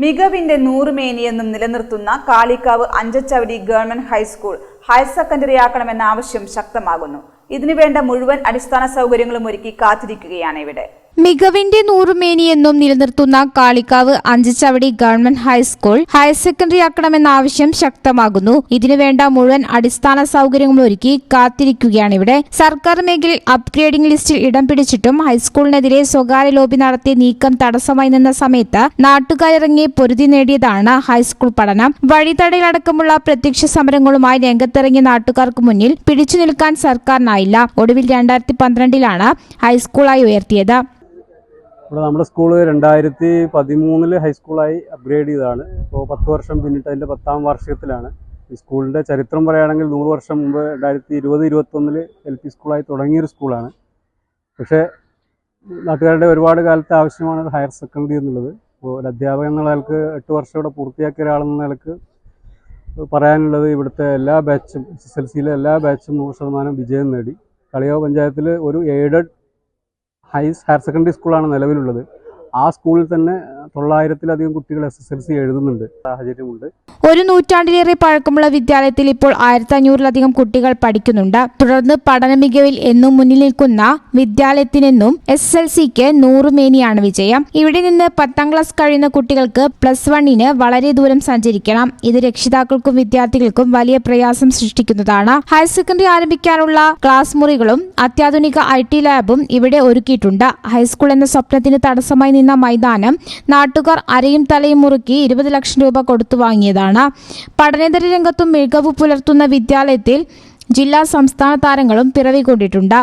മികവിന്റെ നൂറുമേനിയെന്നും നിലനിർത്തുന്ന Kalikavu Anchachavadi government high school higher secondary ആക്കണമെന്ന ആവശ്യം ശക്തമാകുന്നു. ഇതിനുവേണ്ട മുഴുവൻ അടിസ്ഥാന സൗകര്യങ്ങളും ഒരുക്കി കാത്തിരിക്കുകയാണ് ഇവിടെ. മികവിന്റെ നൂറുമേനിയെന്നും നിലനിർത്തുന്ന Kalikavu Anchachavadi government high school higher secondary ആക്കണമെന്ന ആവശ്യം ശക്തമാകുന്നു. ഇതിനുവേണ്ട മുഴുവൻ അടിസ്ഥാന സൗകര്യങ്ങൾ ഒരുക്കി കാത്തിരിക്കുകയാണ് ഇവിടെ. സർക്കാർ മേഖലയിൽ അപ്ഗ്രേഡിംഗ് ലിസ്റ്റിൽ ഇടം പിടിച്ചിട്ടും ഹൈസ്കൂളിനെതിരെ സ്വകാര്യ ലോബി നടത്തിയ നീക്കം തടസ്സമായി നിന്ന സമയത്ത് നാട്ടുകാരിറങ്ങി പൊരുതി നേടിയതാണ് ഹൈസ്കൂൾ പഠനം. വഴിതടയിലടക്കമുള്ള പ്രത്യക്ഷ സമരങ്ങളുമായി രംഗത്തിറങ്ങിയ നാട്ടുകാർക്ക് മുന്നിൽ പിടിച്ചു നിൽക്കാൻ സർക്കാരിനായില്ല. ഒടുവിൽ 2012 ഹൈസ്കൂളായി ഉയർത്തിയത്. ഇവിടെ നമ്മുടെ സ്കൂള് 2013 ഹൈസ്കൂളായി അപ്ഗ്രേഡ് ചെയ്തതാണ്. ഇപ്പോൾ 10 വർഷം പിന്നിട്ട് അതിൻ്റെ 10ാം വാർഷികത്തിലാണ്. ഈ സ്കൂളിൻ്റെ ചരിത്രം പറയുകയാണെങ്കിൽ 100 വർഷം മുമ്പ് 2020-21 LP സ്കൂളായി തുടങ്ങിയൊരു സ്കൂളാണ്. പക്ഷേ നാട്ടുകാരുടെ ഒരുപാട് കാലത്തെ ആവശ്യമാണ് ഹയർ സെക്കൻഡറി എന്നുള്ളത്. ഇപ്പോൾ ഒരു അധ്യാപകൻ എന്ന നിലക്ക് 8 വർഷം ഇവിടെ പൂർത്തിയാക്കിയ ഒരാളെന്ന നിലക്ക് പറയാനുള്ളത് ഇവിടുത്തെ എല്ലാ ബാച്ചും SSLCയിലെ എല്ലാ ബാച്ചും 100% വിജയം നേടി. കാളികാവ് പഞ്ചായത്തിൽ ഒരു എയ്ഡഡ് ഹയർ സെക്കൻഡറി സ്കൂളാണ് നിലവിലുള്ളത്. ആ സ്കൂളിൽ തന്നെ 900-ലധികം കുട്ടികൾ SSLC എഴുതുന്നുണ്ട് സാഹചര്യമുണ്ട്. ഒരു നൂറ്റാണ്ടിലേറെ പഴക്കമുള്ള വിദ്യാലയത്തിൽ ഇപ്പോൾ 1500-ലധികം കുട്ടികൾ പഠിക്കുന്നുണ്ട്. തുടർന്ന് പഠന മികവിൽ എന്നും മുന്നിൽ നിൽക്കുന്ന വിദ്യാലയത്തിനെന്നും SSLCക്ക് 100 മേനിയാണ് വിജയം. ഇവിടെ നിന്ന് 10ാം ക്ലാസ് കഴിയുന്ന കുട്ടികൾക്ക് +1 വളരെ ദൂരം സഞ്ചരിക്കണം. ഇത് രക്ഷിതാക്കൾക്കും വിദ്യാർത്ഥികൾക്കും വലിയ പ്രയാസം സൃഷ്ടിക്കുന്നതാണ്. ഹയർ സെക്കൻഡറി ആരംഭിക്കാനുള്ള ക്ലാസ് മുറികളും അത്യാധുനിക IT ലാബും ഇവിടെ ഒരുക്കിയിട്ടുണ്ട്. ഹൈസ്കൂൾ എന്ന സ്വപ്നത്തിന് തടസ്സമായി നിന്ന മൈതാനം നാട്ടുകാർ അരയും തലയും മുറുക്കി 20 ലക്ഷം രൂപ കൊടുത്തു വാങ്ങിയതാണ്. പഠനേതര രംഗത്തും മികവ് പുലർത്തുന്ന വിദ്യാലയത്തിൽ ജില്ലാ സംസ്ഥാന താരങ്ങളും പിറവികൊണ്ടിട്ടുണ്ട്.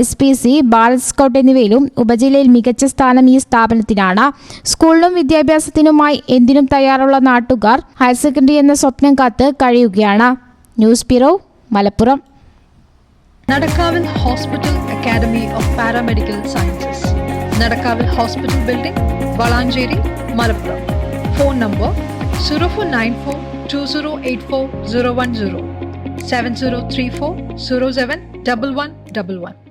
SPC, ബാലറ്റ് സ്കൗട്ട് എന്നിവയിലും ഉപജില്ലയിൽ മികച്ച സ്ഥാനം ഈ സ്ഥാപനത്തിനാണ്. സ്കൂളിലും വിദ്യാഭ്യാസത്തിനുമായി എന്തിനും തയ്യാറുള്ള നാട്ടുകാർ ഹയർ സെക്കൻഡറി എന്ന സ്വപ്നം കാത്ത് കഴിയുകയാണ്. News bureau, Malappuram. നടക്കാവിൽ hospital academy of paramedical sciences, നടക്കാവിൽ hospital building, Valanchery, Malappuram. Phone number 0494 2084 010 7034 07 1111.